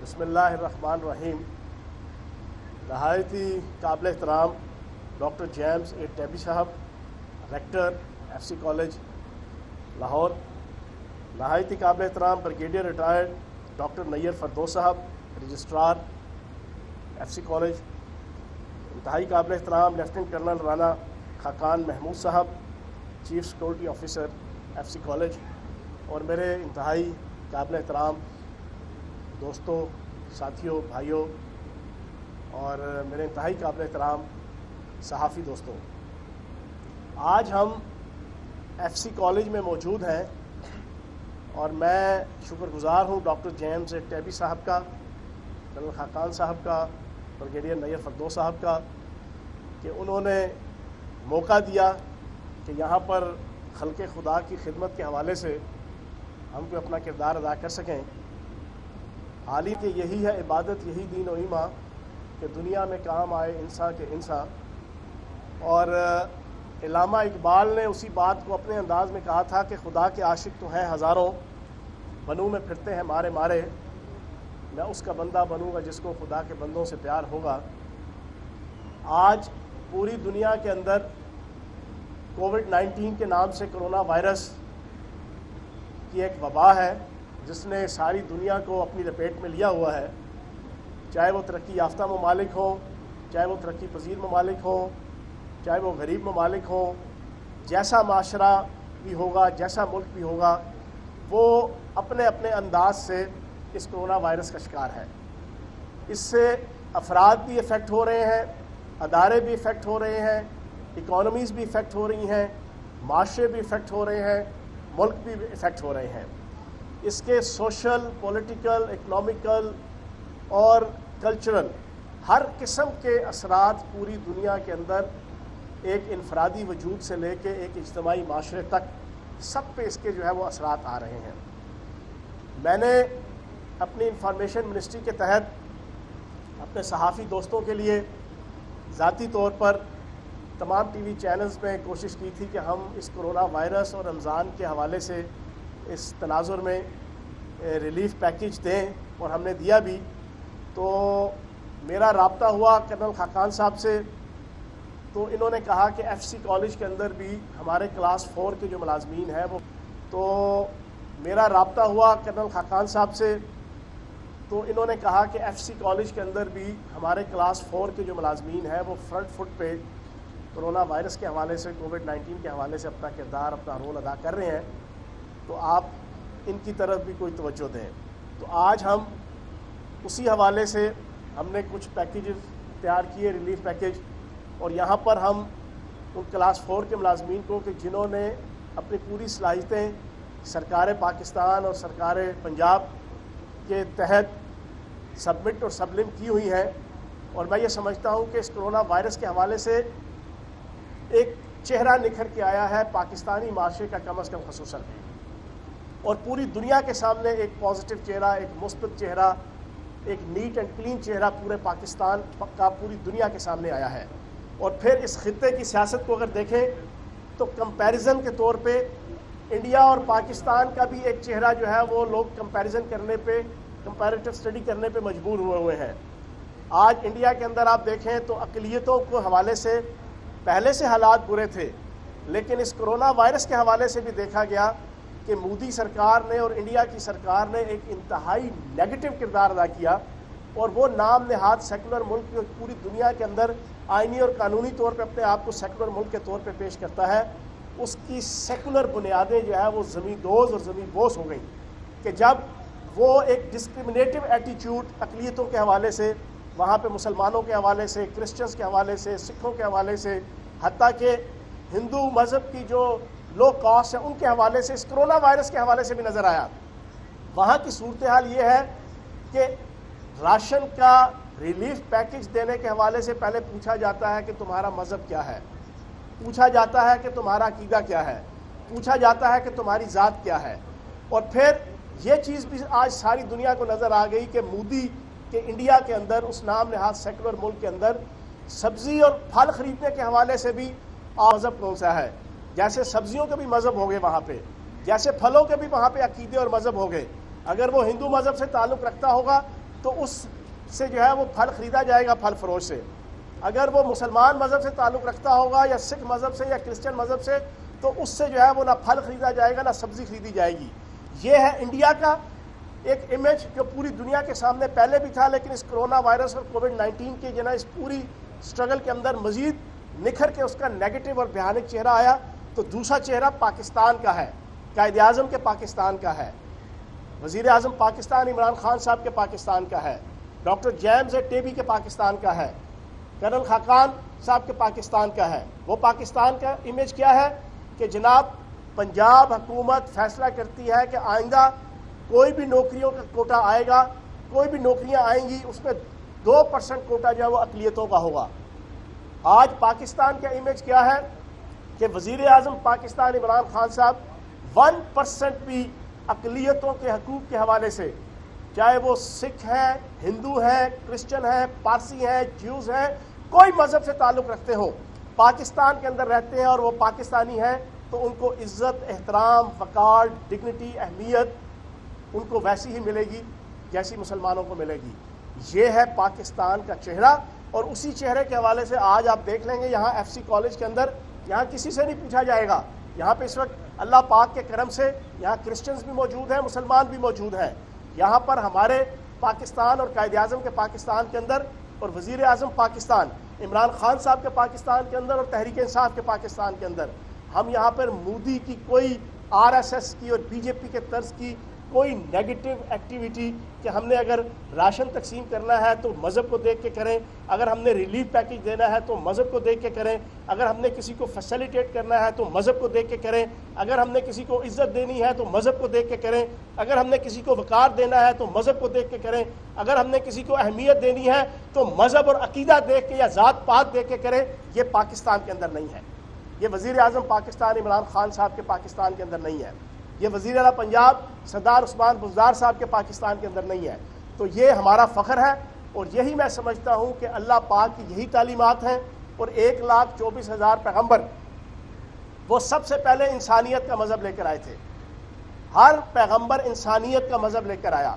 بسم اللہ الرحمن الرحیم. نہایت ہی قابل احترام ڈاکٹر جیمز اے ٹیبی صاحب، rector F C college Lahore. نہایت ہی قابل احترام brigadier retired doctor Nayyar Firdous صاحب، رجسٹرار ایف سی کالج. انتہائی قابل احترام لیفٹیننٹ کرنل رانا خاقان محمود صاحب، chief security officer F C college. اور میرے انتہائی قابل احترام دوستوں، ساتھیوں، بھائیوں اور میرے انتہائی قابل احترام صحافی دوستوں، آج ہم ایف سی کالج میں موجود ہیں اور میں شکر گزار ہوں ڈاکٹر جیمز اے ٹیبی صاحب کا، کرنل خاقان صاحب کا، بریگیڈیئر نیّر فردوس صاحب کا کہ انہوں نے موقع دیا کہ یہاں پر خلق خدا کی خدمت کے حوالے سے ہم کو اپنا کردار ادا کر سکیں. حال ہی کہ یہی ہے عبادت، یہی دین و ایمان کہ دنیا میں کام آئے انسان کے انسان. اور علامہ اقبال نے اسی بات کو اپنے انداز میں کہا تھا کہ خدا کے عاشق تو ہیں ہزاروں، بنوں میں پھرتے ہیں مارے مارے، میں اس کا بندہ بنوں گا جس کو خدا کے بندوں سے پیار ہوگا. آج پوری دنیا کے اندر کووڈ-19 کے نام سے کرونا وائرس کی ایک وبا ہے جس نے ساری دنیا کو اپنی لپیٹ میں لیا ہوا ہے. چاہے وہ ترقی یافتہ ممالک ہوں، چاہے وہ ترقی پذیر ممالک ہوں، چاہے وہ غریب ممالک ہوں، جیسا معاشرہ بھی ہوگا، جیسا ملک بھی ہوگا، وہ اپنے اپنے انداز سے اس کرونا وائرس کا شکار ہے. اس سے افراد بھی افیکٹ ہو رہے ہیں، ادارے بھی افیکٹ ہو رہے ہیں، اکانومیز بھی افیکٹ ہو رہی ہیں، معاشرے بھی افیکٹ ہو رہے ہیں، ملک بھی افیکٹ ہو رہے ہیں. اس کے سوشل، پولیٹیکل، اکنامیکل اور کلچرل ہر قسم کے اثرات پوری دنیا کے اندر ایک انفرادی وجود سے لے کے ایک اجتماعی معاشرے تک سب پہ اس کے جو ہے وہ اثرات آ رہے ہیں. میں نے اپنی انفارمیشن منسٹری کے تحت اپنے صحافی دوستوں کے لیے ذاتی طور پر تمام ٹی وی چینلز میں کوشش کی تھی کہ ہم اس کرونا وائرس اور رمضان کے حوالے سے اس تناظر میں ریلیف پیکیج دیں، اور ہم نے دیا بھی. تو میرا رابطہ ہوا کرنل خاقان صاحب سے، تو انہوں نے کہا کہ ایف سی کالج کے اندر بھی ہمارے کلاس 4 کے جو ملازمین ہیں وہ میرا رابطہ ہوا کرنل خاقان صاحب سے، تو انہوں نے کہا کہ ایف سی کالج کے اندر بھی ہمارے کلاس 4 کے جو ملازمین ہیں وہ فرنٹ فٹ پہ کرونا وائرس کے حوالے سے، کووڈ-19 کے حوالے سے اپنا کردار، اپنا رول ادا کر رہے ہیں، تو آپ ان کی طرف بھی کوئی توجہ دیں. تو آج ہم اسی حوالے سے ہم نے کچھ پیکیجز تیار کیے، ریلیف پیکیج، اور یہاں پر ہم ان کلاس 4 کے ملازمین کو کہ جنہوں نے اپنی پوری صلاحیتیں سرکار پاکستان اور سرکار پنجاب کے تحت سبمٹ اور سبلم کی ہوئی ہیں، اور میں یہ سمجھتا ہوں کہ اس کرونا وائرس کے حوالے سے ایک چہرہ نکھر کے آیا ہے پاکستانی معاشرے کا، کم از کم خصوصاً، اور پوری دنیا کے سامنے ایک پازیٹیو چہرہ، ایک مثبت چہرہ، ایک نیٹ اینڈ کلین چہرہ پورے پاکستان کا پوری دنیا کے سامنے آیا ہے. اور پھر اس خطے کی سیاست کو اگر دیکھیں تو کمپیریزن کے طور پہ انڈیا اور پاکستان کا بھی ایک چہرہ جو ہے وہ لوگ کمپیریزن کرنے پہ، کمپیریٹو اسٹڈی کرنے پہ مجبور ہوئے ہیں. آج انڈیا کے اندر آپ دیکھیں تو اقلیتوں کو حوالے سے پہلے سے حالات برے تھے، لیکن اس کرونا وائرس کے حوالے سے بھی دیکھا گیا کہ مودی سرکار نے اور انڈیا کی سرکار نے ایک انتہائی نیگیٹو کردار ادا کیا، اور وہ نام نہاد سیکولر ملک جو پوری دنیا کے اندر آئینی اور قانونی طور پہ اپنے آپ کو سیکولر ملک کے طور پہ پیش کرتا ہے، اس کی سیکولر بنیادیں جو ہے وہ زمین دوز اور زمین بوس ہو گئیں. کہ جب وہ ایک ڈسکرمنیٹو ایٹیچیوڈ اقلیتوں کے حوالے سے، وہاں پہ مسلمانوں کے حوالے سے، کرسچنز کے حوالے سے، سکھوں کے حوالے سے، حتیٰ کہ ہندو مذہب کی جو لو کاسٹ ہیں ان کے حوالے سے، اس کرونا وائرس کے حوالے سے بھی نظر آیا. وہاں کی صورتحال یہ ہے کہ راشن کا ریلیف پیکیج دینے کے حوالے سے پہلے پوچھا جاتا ہے کہ تمہارا مذہب کیا ہے، پوچھا جاتا ہے کہ تمہارا عقیدہ کیا ہے، پوچھا جاتا ہے کہ تمہاری ذات کیا ہے. اور پھر یہ چیز بھی آج ساری دنیا کو نظر آ گئی کہ مودی کے انڈیا کے اندر، اس نام نہاد سیکولر ملک کے اندر، سبزی اور پھل خریدنے کے حوالے سے بھی مذہب کون سا ہے. جیسے سبزیوں کے بھی مذہب ہو گئے وہاں پہ، جیسے پھلوں کے بھی وہاں پہ عقیدے اور مذہب ہو گئے. اگر وہ ہندو مذہب سے تعلق رکھتا ہوگا تو اس سے جو ہے وہ پھل خریدا جائے گا پھل فروش سے. اگر وہ مسلمان مذہب سے تعلق رکھتا ہوگا یا سکھ مذہب سے یا کرسچن مذہب سے تو اس سے جو ہے وہ نہ پھل خریدا جائے گا نہ سبزی خریدی جائے گی. یہ ہے انڈیا کا ایک امیج جو پوری دنیا کے سامنے پہلے بھی تھا، لیکن اس کرونا وائرس اور کووڈ-19 کے جو ہے اس پوری سٹرگل کے اندر مزید نکھر کے اس کا نیگیٹو اور بھیانک چہرہ آیا. تو دوسرا چہرہ پاکستان کا ہے، قائد اعظم کے پاکستان کا ہے، وزیر اعظم پاکستان عمران خان صاحب کے پاکستان کا ہے، ڈاکٹر جیمز ٹیبی کے پاکستان کا ہے، کرنل خاقان صاحب کے پاکستان کا ہے. وہ پاکستان کا امیج کیا ہے کہ جناب پنجاب حکومت فیصلہ کرتی ہے کہ آئندہ کوئی بھی نوکریوں کا کوٹا آئے گا، کوئی بھی نوکریاں آئیں گی، اس میں 2% کوٹا جو ہے وہ اقلیتوں کا ہوگا. آج پاکستان کا امیج کیا ہے کہ وزیر اعظم پاکستان عمران خان صاحب 1% بھی اقلیتوں کے حقوق کے حوالے سے، چاہے وہ سکھ ہیں، ہندو ہیں، کرسچن ہیں، پارسی ہیں، جیوز ہیں، کوئی مذہب سے تعلق رکھتے ہوں، پاکستان کے اندر رہتے ہیں اور وہ پاکستانی ہیں، تو ان کو عزت، احترام، وقار، ڈگنیٹی، اہمیت ان کو ویسی ہی ملے گی جیسی مسلمانوں کو ملے گی. یہ ہے پاکستان کا چہرہ. اور اسی چہرے کے حوالے سے آج آپ دیکھ لیں گے یہاں ایف سی کالج کے اندر یہاں کسی سے نہیں پوچھا جائے گا. یہاں پہ اس وقت اللہ پاک کے کرم سے یہاں کرسچنز بھی موجود ہیں، مسلمان بھی موجود ہیں. یہاں پر ہمارے پاکستان اور قائد اعظم کے پاکستان کے اندر اور وزیر اعظم پاکستان عمران خان صاحب کے پاکستان کے اندر اور تحریک انصاف کے پاکستان کے اندر ہم یہاں پر مودی کی کوئی RSS کی اور BJP کے طرز کی کوئی نیگیٹو ایکٹیویٹی کہ ہم نے اگر راشن تقسیم کرنا ہے تو مذہب کو دیکھ کے کریں، اگر ہم نے ریلیف پیکج دینا ہے تو مذہب کو دیکھ کے کریں، اگر ہم نے کسی کو فیسیلیٹیٹ کرنا ہے تو مذہب کو دیکھ کے کریں، اگر ہم نے کسی کو عزت دینی ہے تو مذہب کو دیکھ کے کریں، اگر ہم نے کسی کو وقار دینا ہے تو مذہب کو دیکھ کے کریں، اگر ہم نے کسی کو اہمیت دینی ہے تو مذہب اور عقیدہ دیکھ کے یا ذات پات دیکھ کے کریں. یہ پاکستان کے اندر نہیں ہے. یہ وزیر اعظم پاکستان عمران خان صاحب کے پاکستان کے اندر نہیں ہے. یہ وزیر اعلیٰ پنجاب سردار عثمان بزدار صاحب کے پاکستان کے اندر نہیں ہے. تو یہ ہمارا فخر ہے اور یہی میں سمجھتا ہوں کہ اللہ پاک کی یہی تعلیمات ہیں. اور 1,24,000 پیغمبر وہ سب سے پہلے انسانیت کا مذہب لے کر آئے تھے. ہر پیغمبر انسانیت کا مذہب لے کر آیا.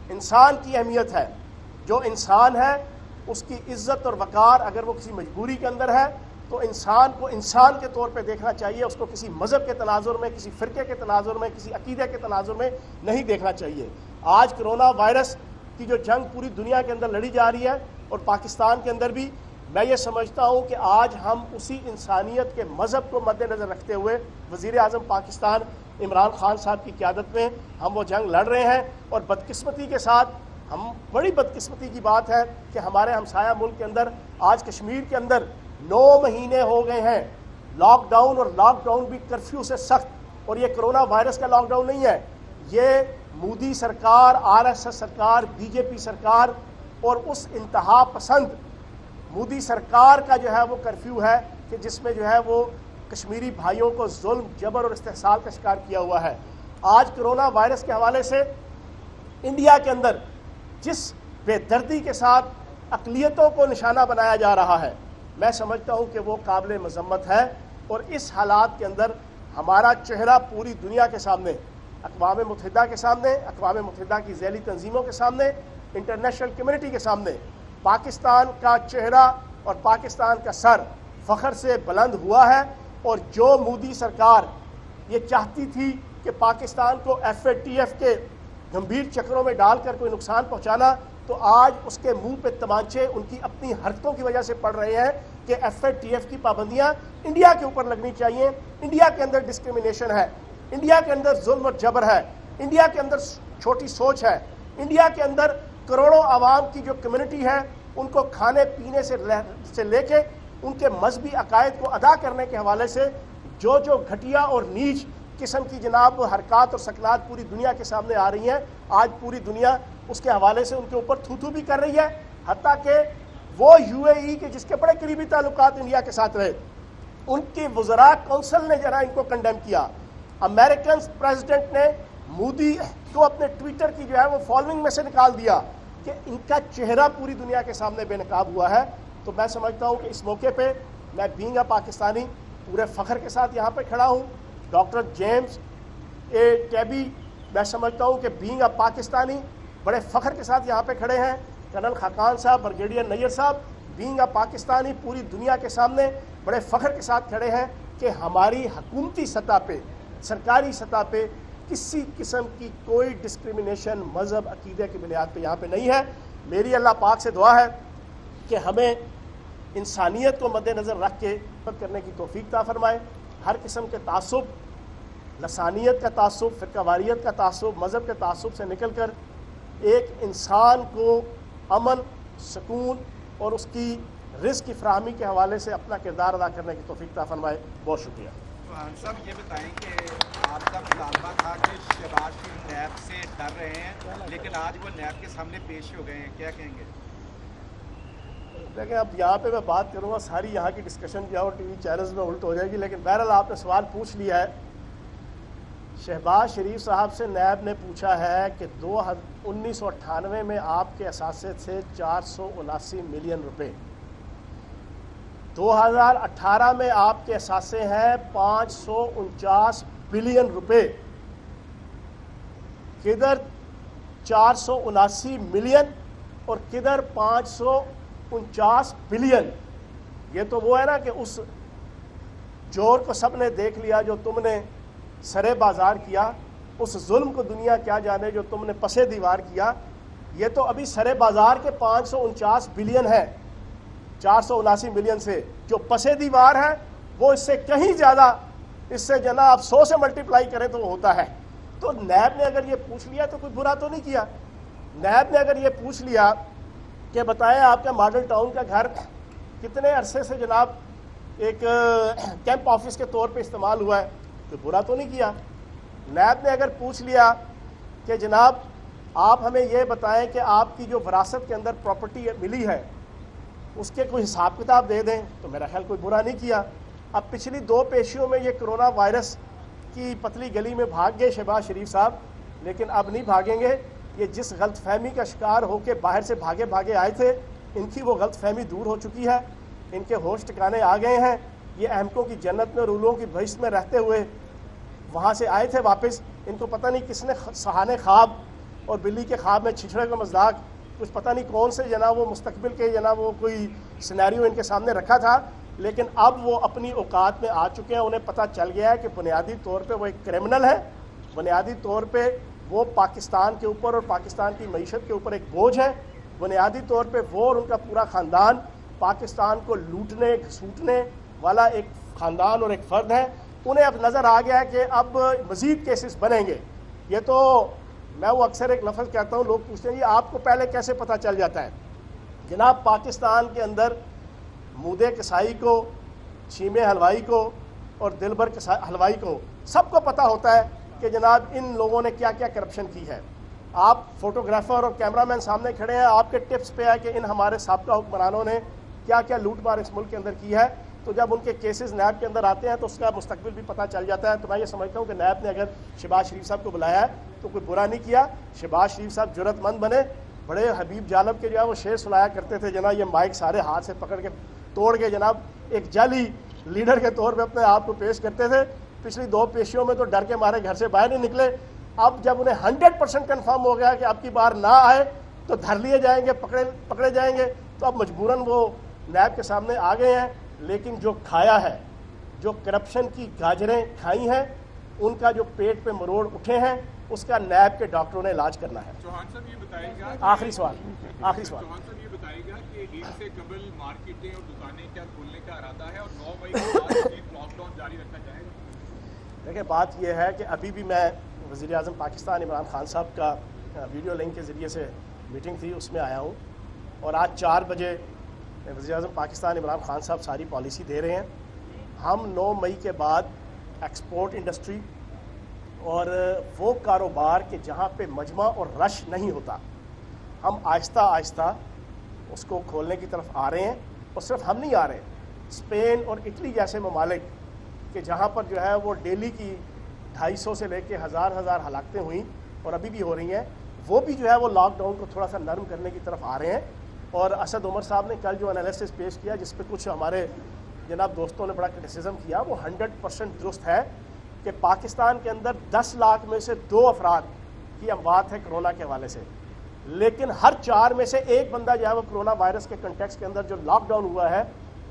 انسان کی اہمیت ہے. جو انسان ہے اس کی عزت اور وقار اگر وہ کسی مجبوری کے اندر ہے تو انسان کو انسان کے طور پہ دیکھنا چاہیے. اس کو کسی مذہب کے تناظر میں، کسی فرقے کے تناظر میں، کسی عقیدے کے تناظر میں نہیں دیکھنا چاہیے. آج کرونا وائرس کی جو جنگ پوری دنیا کے اندر لڑی جا رہی ہے اور پاکستان کے اندر بھی، میں یہ سمجھتا ہوں کہ آج ہم اسی انسانیت کے مذہب کو مد نظر رکھتے ہوئے وزیر اعظم پاکستان عمران خان صاحب کی قیادت میں ہم وہ جنگ لڑ رہے ہیں. اور بدقسمتی کے ساتھ بڑی بدقسمتی کی بات ہے کہ ہمارے ہمسایہ ملک کے اندر آج کشمیر کے اندر 9 مہینے ہو گئے ہیں لاک ڈاؤن، اور لاک ڈاؤن بھی کرفیو سے سخت. اور یہ کرونا وائرس کا لاک ڈاؤن نہیں ہے، یہ مودی سرکار، RSS سرکار، BJP سرکار اور اس انتہا پسند مودی سرکار کا جو ہے وہ کرفیو ہے کہ جس میں جو ہے وہ کشمیری بھائیوں کو ظلم، جبر اور استحصال کا شکار کیا ہوا ہے. آج کرونا وائرس کے حوالے سے انڈیا کے اندر جس بے دردی کے ساتھ اقلیتوں کو نشانہ بنایا جا رہا ہے، میں سمجھتا ہوں کہ وہ قابل مذمت ہے. اور اس حالات کے اندر ہمارا چہرہ پوری دنیا کے سامنے، اقوام متحدہ کے سامنے، اقوام متحدہ کی ذیلی تنظیموں کے سامنے، انٹرنیشنل کمیونٹی کے سامنے پاکستان کا چہرہ اور پاکستان کا سر فخر سے بلند ہوا ہے. اور جو مودی سرکار یہ چاہتی تھی کہ پاکستان کو FATF کے گمبھیر چکروں میں ڈال کر کوئی نقصان پہنچانا، تو آج اس کے منہ پہ تمانچے ان کی اپنی حرکتوں کی وجہ سے پڑ رہے ہیں کہ FATF کی پابندیاں انڈیا کے اوپر لگنی چاہیے. انڈیا کے اندر ڈسکریمنیشن ہے، انڈیا کے اندر ظلم اور جبر ہے، انڈیا کے اندر چھوٹی سوچ ہے، انڈیا کے اندر کروڑوں عوام کی جو کمیونٹی ہے ان کو کھانے پینے سے لے کے ان کے مذہبی عقائد کو ادا کرنے کے حوالے سے جو گھٹیا اور نیچ قسم کی جناب حرکات اور سکنات پوری دنیا کے سامنے آ رہی ہیں، آج پوری دنیا اس کے حوالے سے ان کے اوپر تھو بھی کر رہی ہے. حتیٰ کہ وہ UAE کے جس کے بڑے قریبی تعلقات انڈیا کے ساتھ رہے، ان کی وزراء کونسل نے ذرا ان کو کنڈیم کیا. امریکن پریزیڈنٹ نے مودی کو اپنے ٹویٹر کی جو ہے وہ فالوئنگ میں سے نکال دیا کہ ان کا چہرہ پوری دنیا کے سامنے بے نقاب ہوا ہے. تو میں سمجھتا ہوں کہ اس موقع پہ میں بینگ اے پاکستانی پورے فخر کے ساتھ یہاں پہ کھڑا ہوں. ڈاکٹر جیمز ٹیبی، میں سمجھتا ہوں کہ بینگ اے پاکستانی بڑے فخر کے ساتھ یہاں پہ کھڑے ہیں. کرنل خاقان صاحب, بریگیڈیئر نیر صاحب, بینگ اے پاکستانی پوری دنیا کے سامنے بڑے فخر کے ساتھ کھڑے ہیں کہ ہماری حکومتی سطح پہ, سرکاری سطح پہ کسی قسم کی کوئی ڈسکریمنیشن مذہب عقیدے کی بنیاد پہ یہاں پہ نہیں ہے. میری اللہ پاک سے دعا ہے کہ ہمیں انسانیت کو مد نظر رکھ کے خدمت کرنے کی توفیق عطا فرمائے. ہر قسم کے تعصب, لسانیت کا تعصب, فرقہ واریت کا تعصب, مذہب کے تعصب سے نکل کر ایک انسان کو امن, سکون اور اس کی رزق کی فراہمی کے حوالے سے اپنا کردار ادا کرنے کی توفیق عطا فرمائے. بہت شکریہ. صاحب یہ بتائیں کہ آپ کا مطالبہ تھا کہ شہباز شریف نیب سے ڈر رہے ہیں, لیکن آج وہ نیب کے سامنے پیش ہو گئے ہیں, کیا کہیں گے؟ دیکھیں, اب یہاں پہ میں بات کروں گا, ساری یہاں کی ڈسکشن جو ہے وہ ٹی وی چینلز میں الٹ ہو جائے گی, لیکن بہرحال آپ نے سوال پوچھ لیا ہے. شہباز شریف صاحب سے نیب نے پوچھا ہے کہ 1998 میں آپ کے اثاثے تھے 479 ملین روپے, 2018 میں آپ کے اثاثے ہیں 549 بلین روپے. کدھر 479 ملین اور کدھر 549 بلین؟ یہ تو وہ ہے نا کہ اس جور کو سب نے دیکھ لیا جو تم نے سرے بازار کیا, اس ظلم کو دنیا کیا جانے جو تم نے پسے دیوار کیا. یہ تو ابھی سرے بازار کے 549 بلین ہے, 479 ملین سے. جو پسے دیوار ہے وہ اس سے کہیں زیادہ, اس سے جناب 100 سے ملٹیپلائی کریں تو وہ ہوتا ہے. تو نیب نے اگر یہ پوچھ لیا تو کوئی برا تو نہیں کیا. نیب نے اگر یہ پوچھ لیا کہ بتائیں آپ کا ماڈل ٹاؤن کا گھر کتنے عرصے سے جناب ایک کیمپ آفس کے طور پہ استعمال ہوا ہے, کوئی برا تو نہیں کیا. نیب نے اگر پوچھ لیا کہ جناب آپ ہمیں یہ بتائیں کہ آپ کی جو وراثت کے اندر پراپرٹی ملی ہے اس کے کوئی حساب کتاب دے دیں, تو میرا خیال کوئی برا نہیں کیا. اب پچھلی 2 پیشیوں میں یہ کرونا وائرس کی پتلی گلی میں بھاگ گئے شہباز شریف صاحب, لیکن اب نہیں بھاگیں گے. یہ جس غلط فہمی کا شکار ہو کے باہر سے بھاگے آئے تھے, ان کی وہ غلط فہمی دور ہو چکی ہے, ان کے ہوش ٹھکانے آ گئے ہیں. یہ احمقوں کی جنت میں, رولوں کی بہشت میں رہتے ہوئے وہاں سے آئے تھے واپس. ان کو پتہ نہیں کس نے سہانے خواب اور بلی کے خواب میں چھچڑے کا مذاق, کچھ پتہ نہیں کون سے جناب وہ مستقبل کے جناب وہ کوئی سینیریو ان کے سامنے رکھا تھا. لیکن اب وہ اپنی اوقات میں آ چکے ہیں. انہیں پتہ چل گیا ہے کہ بنیادی طور پہ وہ ایک کرمنل ہے, بنیادی طور پہ وہ پاکستان کے اوپر اور پاکستان کی معیشت کے اوپر ایک بوجھ ہے. بنیادی طور پہ وہ اور ان کا پورا خاندان پاکستان کو لوٹنے گھسوٹنے والا ایک خاندان اور ایک فرد ہے. انہیں اب نظر آ گیا ہے کہ اب مزید کیسز بنیں گے. یہ تو میں وہ اکثر ایک لفظ کہتا ہوں, لوگ پوچھتے ہیں یہ آپ کو پہلے کیسے پتہ چل جاتا ہے؟ جناب پاکستان کے اندر مودے کسائی کو, چھیمے حلوائی کو اور دلبر حلوائی کو سب کو پتہ ہوتا ہے کہ جناب ان لوگوں نے کیا کیا کرپشن کی ہے. آپ فوٹوگرافر اور کیمرہ مین سامنے کھڑے ہیں, آپ کے ٹپس پہ ہے کہ ان ہمارے سابقہ حکمرانوں نے کیا کیا لوٹ مار اس ملک کے اندر کی ہے. تو جب ان کے کیسز نیب کے اندر آتے ہیں تو اس کا مستقبل بھی پتہ چل جاتا ہے. تو میں یہ سمجھتا ہوں کہ نیب نے اگر شہباز شریف صاحب کو بلایا ہے تو کوئی برا نہیں کیا. شہباز شریف صاحب جرأت مند بنے. بڑے حبیب جالب کے جو ہے وہ شعر سنایا کرتے تھے جناب, یہ مائک سارے ہاتھ سے پکڑ کے توڑ کے جناب ایک جعلی لیڈر کے طور پہ اپنے آپ کو پیش کرتے تھے. پچھلی 2 پیشیوں میں تو ڈر کے مارے گھر سے باہر نہیں نکلے. اب جب انہیں 100% کنفرم ہو گیا کہ اب کی بار نہ آئے تو دھر لیے جائیں گے, پکڑے جائیں گے, تو اب مجبوراً وہ نیب کے سامنے آ گئے ہیں. لیکن جو کھایا ہے, جو کرپشن کی گاجریں کھائی ہیں, ان کا جو پیٹ پہ مروڑ اٹھے ہیں, اس کا نیب کے ڈاکٹروں نے علاج کرنا ہے. چوہان صاحب یہ بتائے گا, آخری سوال. چوہان صاحب یہ بتائے گا کہ عید سے قبل مارکیٹیں اور دکانیں کیا کھولنے کا ارادہ ہے اور 9 مئی کے بعد لاک ڈاؤن جاری رکھنا چاہے گا؟ دیکھیں بات یہ ہے کہ ابھی بھی میں وزیر اعظم پاکستان عمران خان صاحب کا ویڈیو لنک کے ذریعے سے میٹنگ تھی, اس میں آیا ہوں. اور آج 4 بجے وزیر اعظم پاکستان عمران خان صاحب ساری پالیسی دے رہے ہیں. ہم 9 مئی کے بعد ایکسپورٹ انڈسٹری اور وہ کاروبار کہ جہاں پہ مجمع اور رش نہیں ہوتا, ہم آہستہ آہستہ اس کو کھولنے کی طرف آ رہے ہیں. اور صرف ہم نہیں آ رہے, اسپین اور اٹلی جیسے ممالک کہ جہاں پر جو ہے وہ ڈیلی کی 250 سے لے کے ہزار ہلاکتیں ہوئیں اور ابھی بھی ہو رہی ہیں, وہ بھی جو ہے وہ لاک ڈاؤن کو تھوڑا سا نرم کرنے کی طرف آ رہے ہیں. اور اسد عمر صاحب نے کل جو انالیسس پیش کیا جس پہ کچھ ہمارے جناب دوستوں نے بڑا کرٹیسزم کیا, وہ 100% درست ہے کہ پاکستان کے اندر 10 لاکھ میں سے 2 افراد کی اموات ہے کرونا کے حوالے سے. لیکن ہر 4 میں سے ایک بندہ جو ہے وہ کرونا وائرس کے کنٹیکس کے اندر جو لاک ڈاؤن ہوا ہے،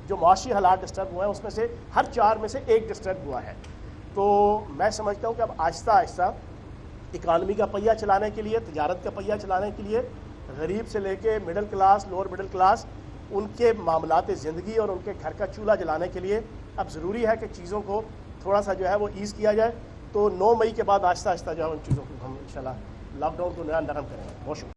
جو معاشی حالات ڈسٹرب ہوئے ہیں، اس میں سے ہر 4 میں سے ایک ڈسٹرب ہوا ہے۔ تو میں سمجھتا ہوں کہ اب آہستہ آہستہ اکانومی کا پہیہ چلانے کے لیے، تجارت کا پہیہ چلانے کے لیے، غریب سے لے کے middle class, lower middle class, ان کے معاملات زندگی اور ان کے گھر کا چولہا جلانے کے لیے اب ضروری ہے کہ چیزوں کو تھوڑا سا جو ہے وہ ایز کیا جائے۔ تو 9 مئی کے بعد آہستہ آہستہ جو ہے ان چیزوں کو ہم انشاءاللہ لاک ڈاؤن کو نرم کریں گے۔ بہت شکریہ۔